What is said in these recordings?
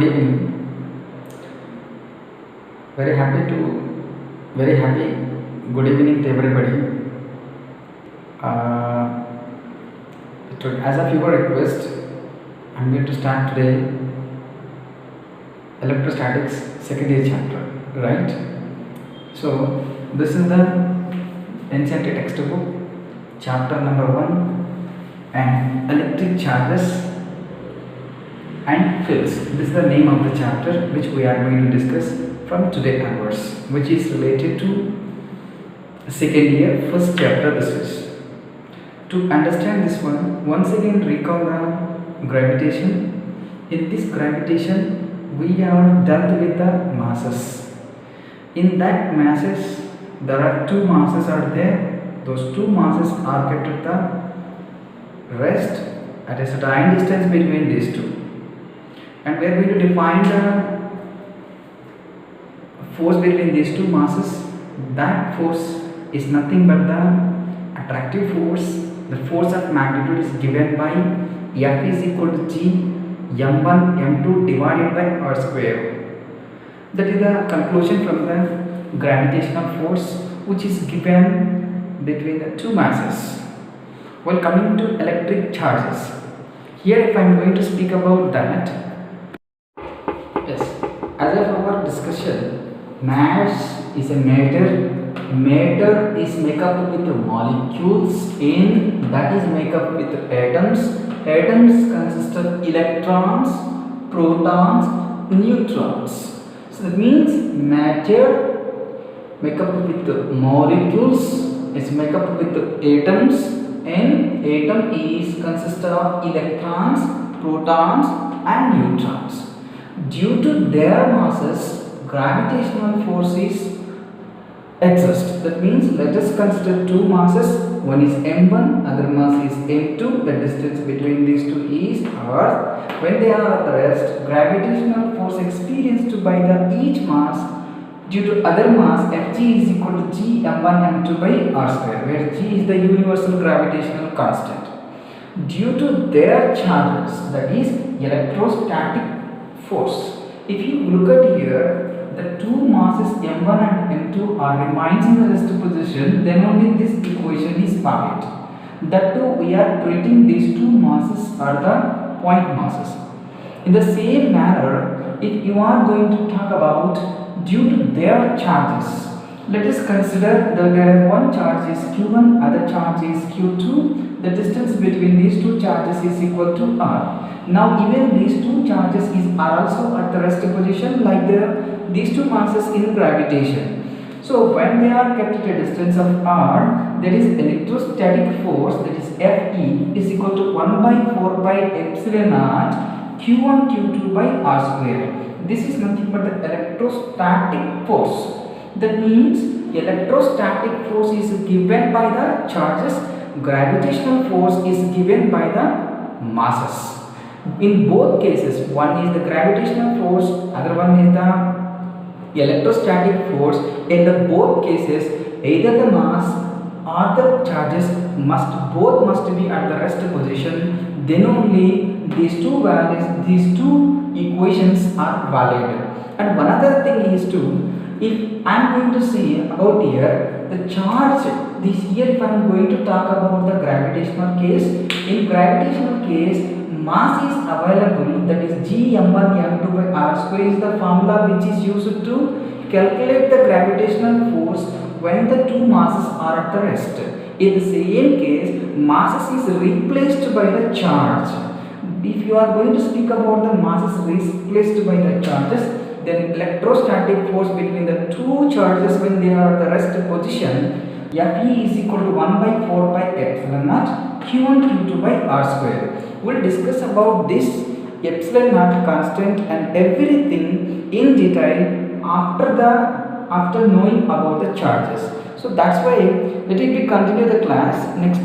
Good evening. Very happy to very happy. Good evening to everybody. Uh, as of your request, I'm going to start today Electrostatics second year chapter. Right. So this is the NCERT textbook, chapter number 1, and electric charges and fields. This is the name of the chapter which we are going to discuss from today onwards, which is related to second year first chapter. This is to understand this one. Once again, recall the gravitation. In this gravitation, we are dealt with the masses. In that masses, there are two masses are there. Those two masses are kept at the rest at a certain distance between these two. And we are going to define the force between these two masses. That force is nothing but the attractive force. The force of magnitude is given by F is equal to G m1 m2 divided by r square. That is the conclusion from the gravitational force which is given between the two masses. While coming to electric charges, here if I am going to speak about that, yes, as of our discussion, mass is a matter. Matter is made up with molecules, in that is made up with atoms. Atoms consist of electrons, protons, neutrons. So that means matter make up with molecules is made up with atoms, and atom is consist of electrons, protons and neutrons. Due to their masses, gravitational forces exist. That means let us consider two masses. One is m1, other mass is m2. The distance between these two is r. When they are at rest, gravitational force experienced by the each mass due to other mass Fg is equal to G m1 m2 by r square, where G is the universal gravitational constant. Due to their charges, that is electrostatic force. If you look at here, the two masses m1 and m2 are remains in the rest position, then only this equation is valid. That too, we are treating these two masses are the point masses. In the same manner, if you are going to talk about due to their charges, let us consider that there is one charge is q1, other charge is q2. The distance between these two charges is equal to r. Now even these two charges are also at the rest position like these two masses in gravitation. So when they are kept at a distance of r, there is electrostatic force, that is Fe is equal to 1 by 4 by epsilon naught q1 q2 by r square. This is nothing but the electrostatic force. That means electrostatic force is given by the charges, gravitational force is given by the masses. In both cases, one is the gravitational force, other one is the electrostatic force. In the both cases, either the mass or the charges both must be at the rest position. Then only these two values, these two equations are valid. And one other thing is if I am going to see about here the charge, this here if I am going to talk about the gravitational case, in gravitational case mass is available, that is G m1 m2 by r square is the formula which is used to calculate the gravitational force when the two masses are at the rest. In the same case, masses is replaced by the charge. If you are going to speak about the masses replaced by the charges, then electrostatic force between the two charges when they are at the rest position, Fe is equal to 1 by 4 by epsilon naught q1 q2 by r square. We will discuss about this epsilon naught constant and everything in detail after knowing about the charges. So that's why let it continue the class. Next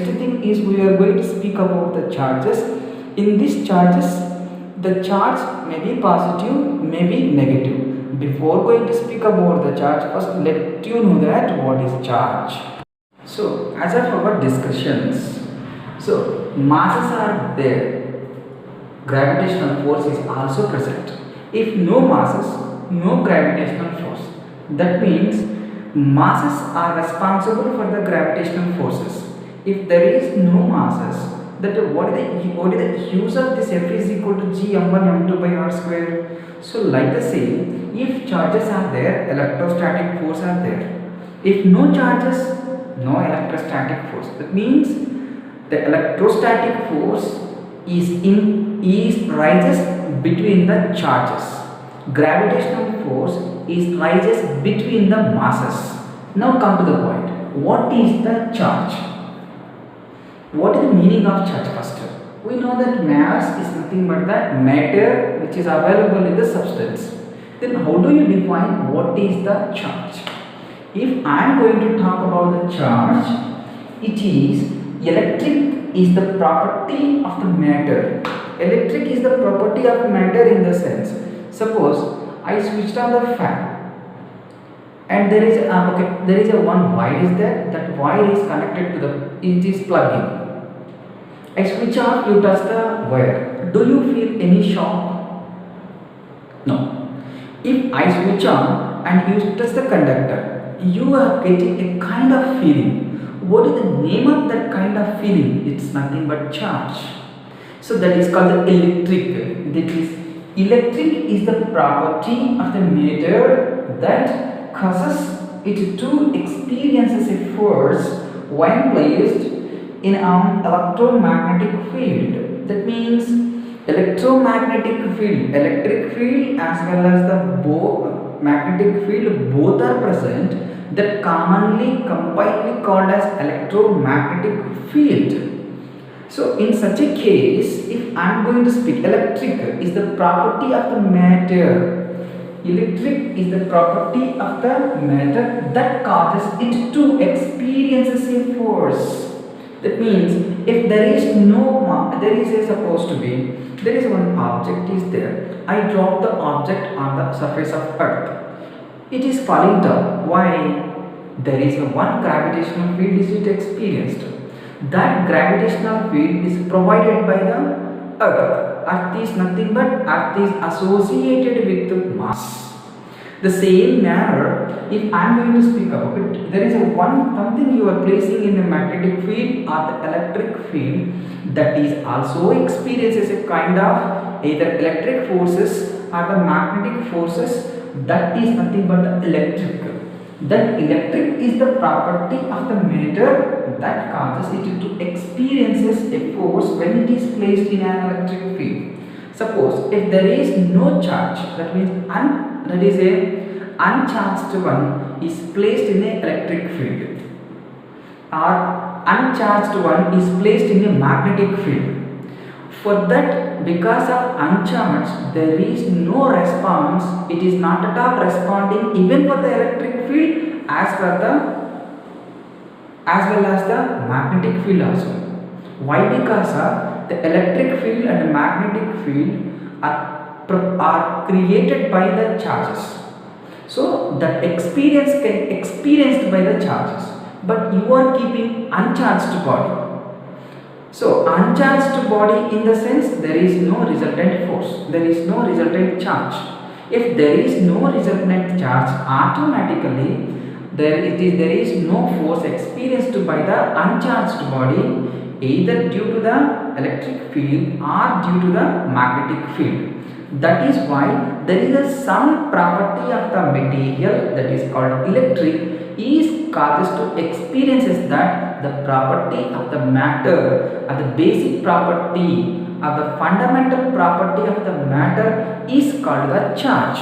thing is we are going to speak about the charges. In these charges, the charge may be positive, may be negative. Before going to speak about the charge, first let you know that what is charge. So as of our discussions, so masses are there. gravitational force is also present. If no masses, no gravitational force. That means masses are responsible for the gravitational forces. If there is no masses, that what is the use of this F is equal to g m1 m2 by r square? So like the same, if charges are there, electrostatic force are there. If no charges, no electrostatic force. That means the electrostatic force is rises between the charges. Gravitational force is rises between the masses. Now come to the point. What is the charge? What is the meaning of charge first? We know that mass is nothing but the matter which is available in the substance. Then how do you define what is the charge? If I am going to talk about the charge, it is electric is the property of the matter. Electric is the property of matter in the sense. Suppose I switched on the fan and there is a one wire is there. That wire is connected to it is plugged in. I switch off, you touch the wire. Do you feel any shock? No. If I switch on and you touch the conductor, you are getting a kind of feeling. What is the name of that kind of feeling? It's nothing but charge. So that is called the electric. That is, electric is the property of the matter that causes it to experience a force when placed in an electromagnetic field. That means electromagnetic field, electric field as well as the magnetic field, both are present, that commonly combinedly called as electromagnetic field. So in such a case, if I am going to speak, electric is the property of the matter. Electric is the property of the matter that causes it to experience a force. That means if there is supposed to be, there is one object is there. I drop the object on the surface of earth. It is falling down. Why? There is one gravitational field is it experienced. That gravitational field is provided by the earth. Earth is nothing but earth is associated with the mass. The same manner, if I am going to speak about it, there is something you are placing in the magnetic field or the electric field that is also experiences a kind of either electric forces or the magnetic forces. That is nothing but the electric. That electric is the property of the matter that causes it to experiences a force when it is placed in an electric field. Suppose if there is no charge, that means uncharged one is placed in an electric field, or uncharged one is placed in a magnetic field. For that, because of uncharged, there is no response. It is not at all responding even for the electric field as well as the magnetic field also. Why? Because of the electric field and the magnetic field are created by the charges. So that experience can experienced by the charges, but you are keeping uncharged body. So uncharged body in the sense there is no resultant force, there is no resultant charge. If there is no resultant charge, automatically there is no force experienced by the uncharged body, either due to the electric field or due to the magnetic field. That is why there is some property of the material that is called electric is causes to experiences that the property of the matter or the basic property or the fundamental property of the matter is called the charge.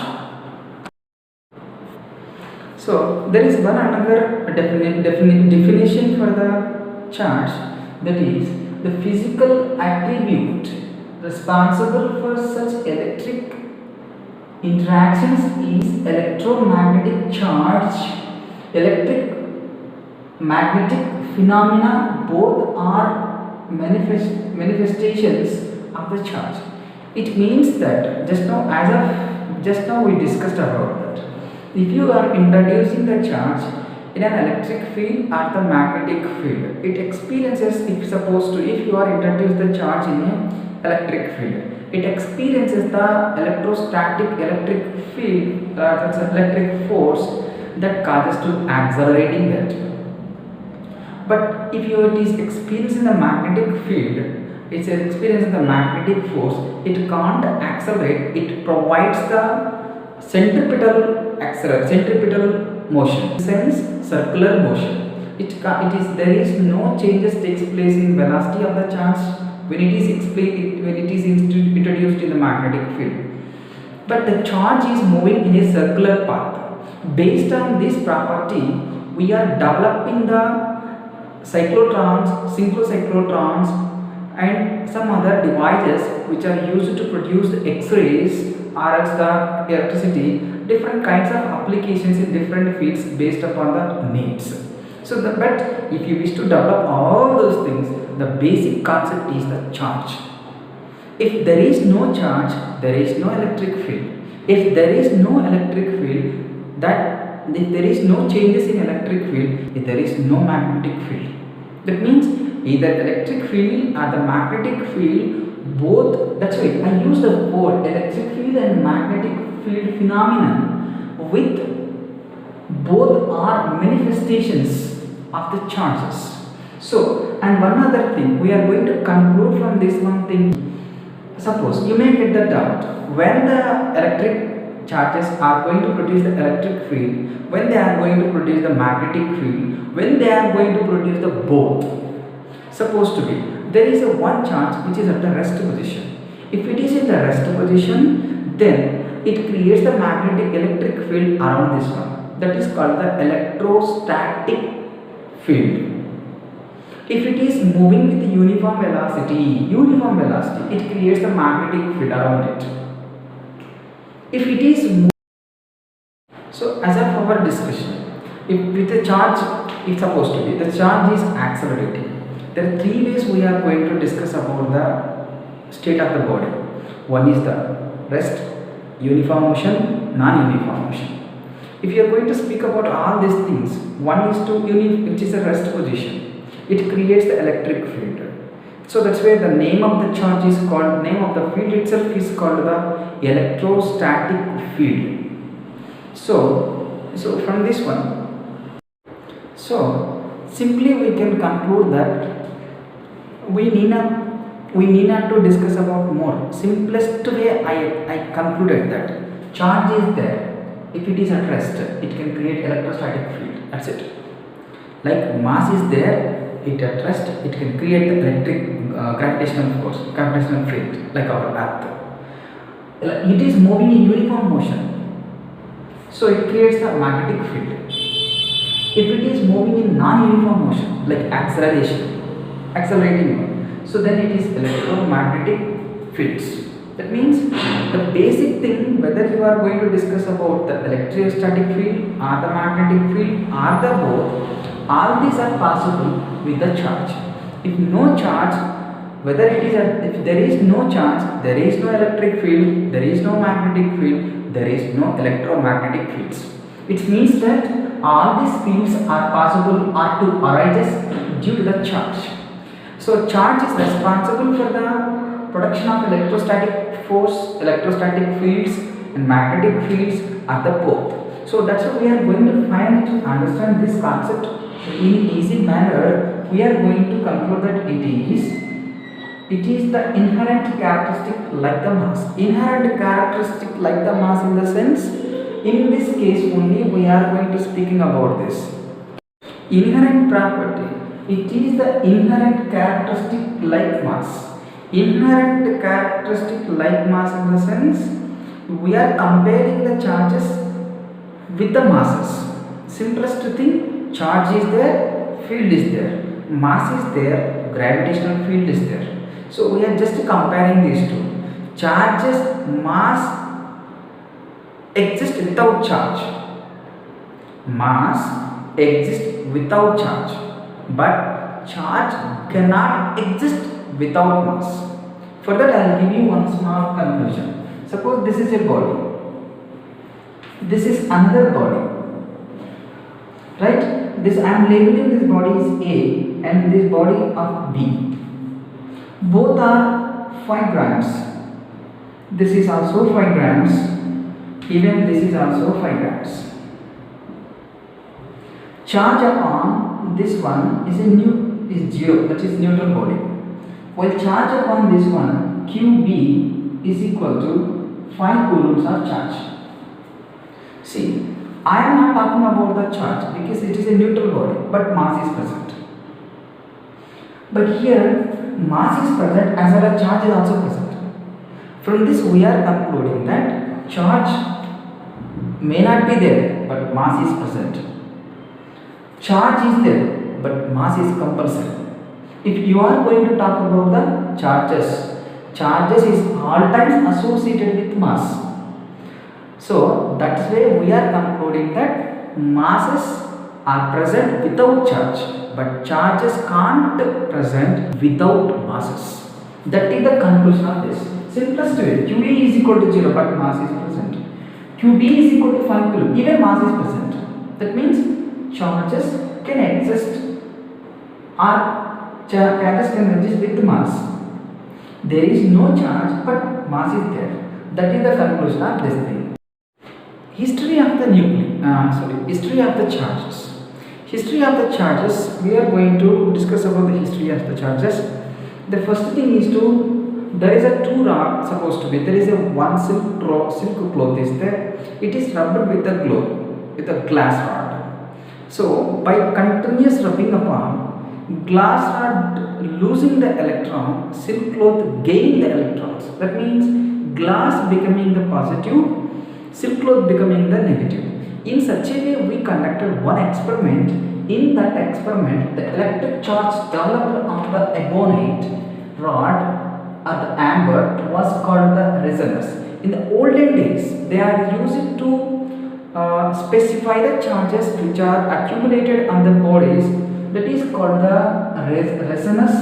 So there is one another definition for the charge, that is the physical attribute responsible for such electric interactions is electromagnetic charge. Electric magnetic phenomena both are manifestations of the charge. It means that just now we discussed about that. If you are introducing the charge in an electric field or the magnetic field, it experiences, if you are introduce the charge in an electric field, it experiences the electrostatic electric field, that's electric force that causes to accelerating that. But if it is experiencing the magnetic field, it's experiencing the magnetic force, it can't accelerate, it provides the centripetal motion, sense circular motion. There is no changes takes place in velocity of the charge when it is introduced in the magnetic field. But the charge is moving in a circular path. Based on this property, we are developing the cyclotrons, synchrocyclotrons, and some other devices which are used to produce X-rays or else the electricity, different kinds of applications in different fields based upon the needs. But if you wish to develop all those things, the basic concept is the charge. If there is no charge, there is no electric field. If there is no electric field, if there is no changes in electric field, if there is no magnetic field. That means either electric field or the magnetic field, both, that's why I use the word electric field and magnetic field phenomenon, with both are manifestations of the charges. So, and one other thing, we are going to conclude from this one thing. Suppose you may get the doubt, when the electric charges are going to produce the electric field, when they are going to produce the magnetic field, when they are going to produce the both. Supposed to be, there is a one charge which is at the rest position. If it is in the rest position, then it creates the magnetic electric field around this one. That is called the electrostatic field. If it is moving with uniform velocity, it creates the magnetic field around it. If it is so, as of our discussion, if with the charge, it's supposed to be, the charge is accelerating. There are three ways we are going to discuss about the state of the body. One is the rest, uniform motion, non-uniform motion. If you are going to speak about all these things, one is which is a rest position. It creates the electric field. So that's where the name of the charge is called, name of the field itself is called the electrostatic field. So from this one, so simply we can conclude that we need not to discuss about more. Simplest way I concluded that charge is there. If it is at rest, it can create electrostatic field. That's it. Like mass is there, it at rest, it can create the electric gravitational force, gravitational field, like our Earth. It is moving in uniform motion, so it creates the magnetic field. If it is moving in non-uniform motion, like accelerating one, so then it is electromagnetic fields. That means the basic thing, whether you are going to discuss about the electrostatic field or the magnetic field or the both, all these are possible with the charge. If no charge, if there is no charge, there is no electric field, there is no magnetic field, there is no electromagnetic fields. It means that all these fields are possible or to arise due to the charge. So charge is responsible for the production of electrostatic force, electrostatic fields and magnetic fields are the both. So that's why we are going to find to understand this concept in easy manner. We are going to conclude that it is the inherent characteristic like the mass. Inherent characteristic like the mass in the sense, in this case only we are going to speaking about this. Inherent property, it is the inherent characteristic like mass. Inherent characteristic like mass in the sense, we are comparing the charges with the masses. Simplest thing, charge is there, field is there, mass is there, gravitational field is there. So we are just comparing these two. Charges, mass exist without charge. Mass exists without charge, but charge cannot exist without mass. For that I will give you one small conclusion. Suppose this is a body, this is another body, right? This I am labeling this body is A and this body of B. Both are 5 grams. This is also 5 grams. Even this is also 5 grams. Charge upon this one is zero, that is neutral body. While charge upon this one, QB is equal to 5 coulombs of charge. See, I am not talking about the charge because it is a neutral body, but mass is present. But here, mass is present as well as charge is also present. From this, we are concluding that charge may not be there, but mass is present. Charge is there, but mass is compulsory. If you are going to talk about the charges is all times associated with mass. So that's why we are concluding that masses are present without charge, but charges can't present without masses. That is the conclusion of this. Simplest way, QA is equal to 0, but mass is present. QB is equal to 5 coulomb, even mass is present. That means charges can exist or charges can exist with mass. There is no charge, but mass is there. That is the conclusion of this thing. History of the history of the charges. History of the charges, we are going to discuss about the history of the charges. The first thing is there is a two rod supposed to be, there is a one silk cloth is there, it is rubbed with a glass rod. So by continuous rubbing upon, glass rod losing the electron, silk cloth gaining the electrons. That means glass becoming the positive, silk cloth becoming the negative. In such a way, we conducted one experiment. In that experiment, the electric charge developed on the ebonite rod or the amber was called the resonance. In the olden days, they are used to specify the charges which are accumulated on the bodies. That is called the resonance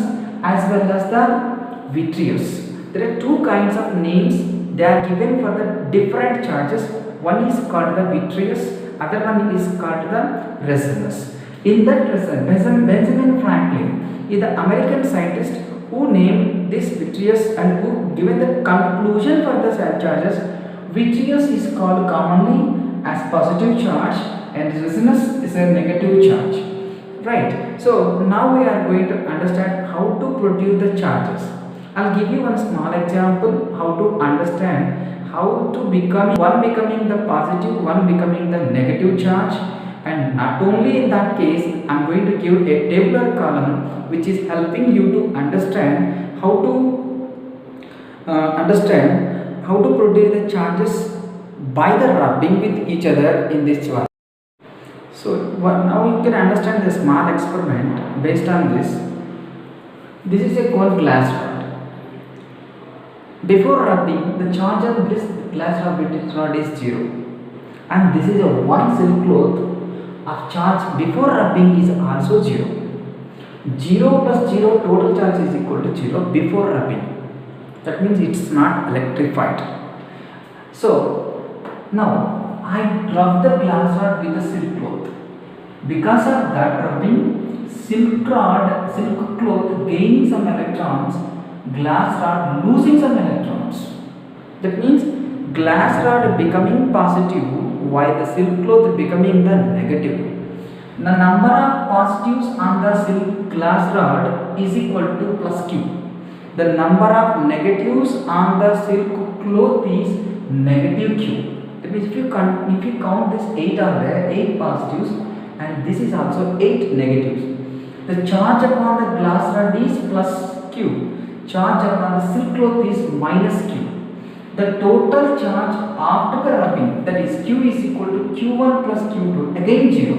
as well as the vitreous. There are two kinds of names. They are given for the different charges. One is called the vitreous, other one is called the resonance. In that resonance, Benjamin Franklin is the American scientist who named this vitreous and who given the conclusion for the charges. Vitreous is called commonly as positive charge and resonance is a negative charge. Right. So now we are going to understand how to produce the charges. I'll give you one small example how to understand how to become one becoming the positive, one becoming the negative charge. And not only in that case, I'm going to give a tabular column which is helping you to understand how to produce the charges by the rubbing with each other in this one. So now you can understand the small experiment based on this. This is a called glass rod. Before rubbing, the charge of this glass rod is 0, and this is a one silk cloth of charge before rubbing is also 0. 0 plus 0 total charge is equal to 0 before rubbing. That means it's not electrified. So now I rub the glass rod with the silk cloth. Because of that rubbing, silk cloth gaining some electrons, glass rod losing some electrons. That means glass rod becoming positive while the silk cloth becoming the negative. The number of positives on the silk glass rod is equal to plus q. The number of negatives on the silk cloth is negative q. That means if you count this 8 are there, 8 positives, and this is also 8 negatives. The charge upon the glass rod is plus q. Charge upon the silk cloth is minus q. The total charge after the rubbing, that is q is equal to q1 plus q2, again 0.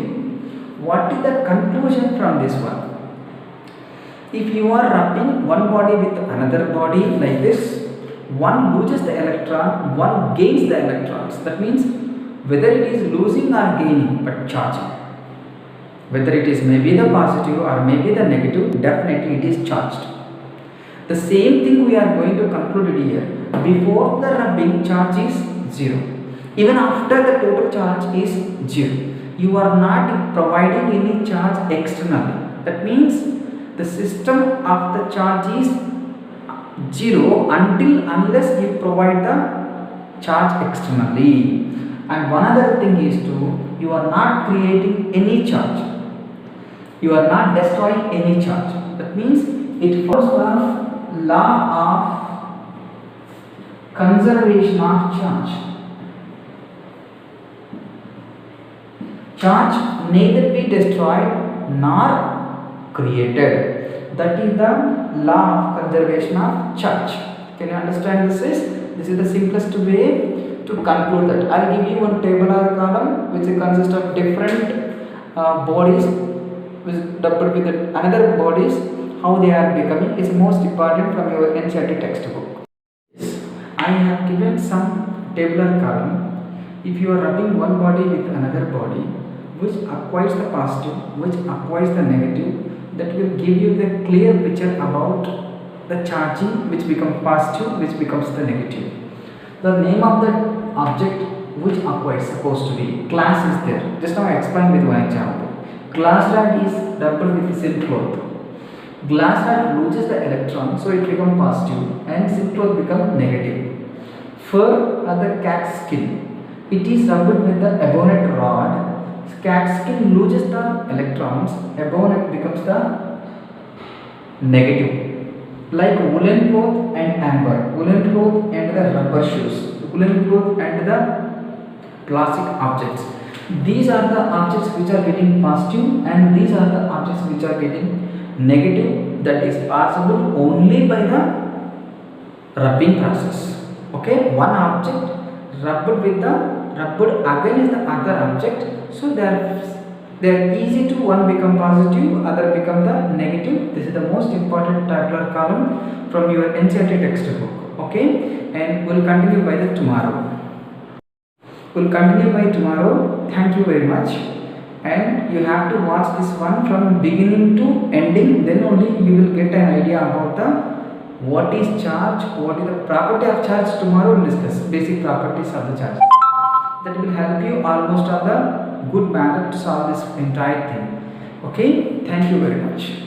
What is the conclusion from this one? If you are rubbing one body with another body like this, one loses the electron, one gains the electrons. That means whether it is losing or gaining, but charging. Whether it is maybe the positive or maybe the negative, definitely it is charged. The same thing we are going to conclude here. Before the rubbing, charge is 0. Even after the total charge is 0. You are not providing any charge externally. That means the system of the charge is 0 until unless you provide the charge externally. And one other thing is you are not creating any charge. You are not destroying any charge. That means it follows the law of conservation of charge. Charge neither be destroyed nor created. That is the law of conservation of charge. Can you understand this is the simplest way to conclude that. I will give you one tabular column which consists of different bodies coupled with another bodies. How they are becoming is most important from your NCERT textbook. I have given some tabular column. If you are rubbing one body with another body, which acquires the positive, which acquires the negative, that will give you the clear picture about the charging, which becomes positive, which becomes the negative. The name of the object which acquires supposed to be glass is there. Just now I explained with one example. Glass rod is rubbed with silk cloth. Glass rod loses the electron, so it becomes positive, and silk cloth becomes negative. For the cat skin, it is rubbed with the ebonite rod. Cat skin loses the electrons, ebonite becomes the negative. Like woolen cloth and amber, woolen cloth and the rubber shoes, woolen cloth and the plastic objects. These are the objects which are getting positive, and these are the objects which are getting negative. That is possible only by the rubbing process. Okay, one object rubbed with the rubbed against the other object, so they are easy to one become positive, other become the negative. This is the most important tabular column from your NCERT textbook. Okay, and we'll continue by the tomorrow. We'll continue by tomorrow. Thank you very much. And you have to watch this one from beginning to ending. Then only you will get an idea about the what is charge, what is the property of charge. Tomorrow we'll discuss basic properties of the charge. That will help you almost on the good manner to solve this entire thing. Okay, thank you very much.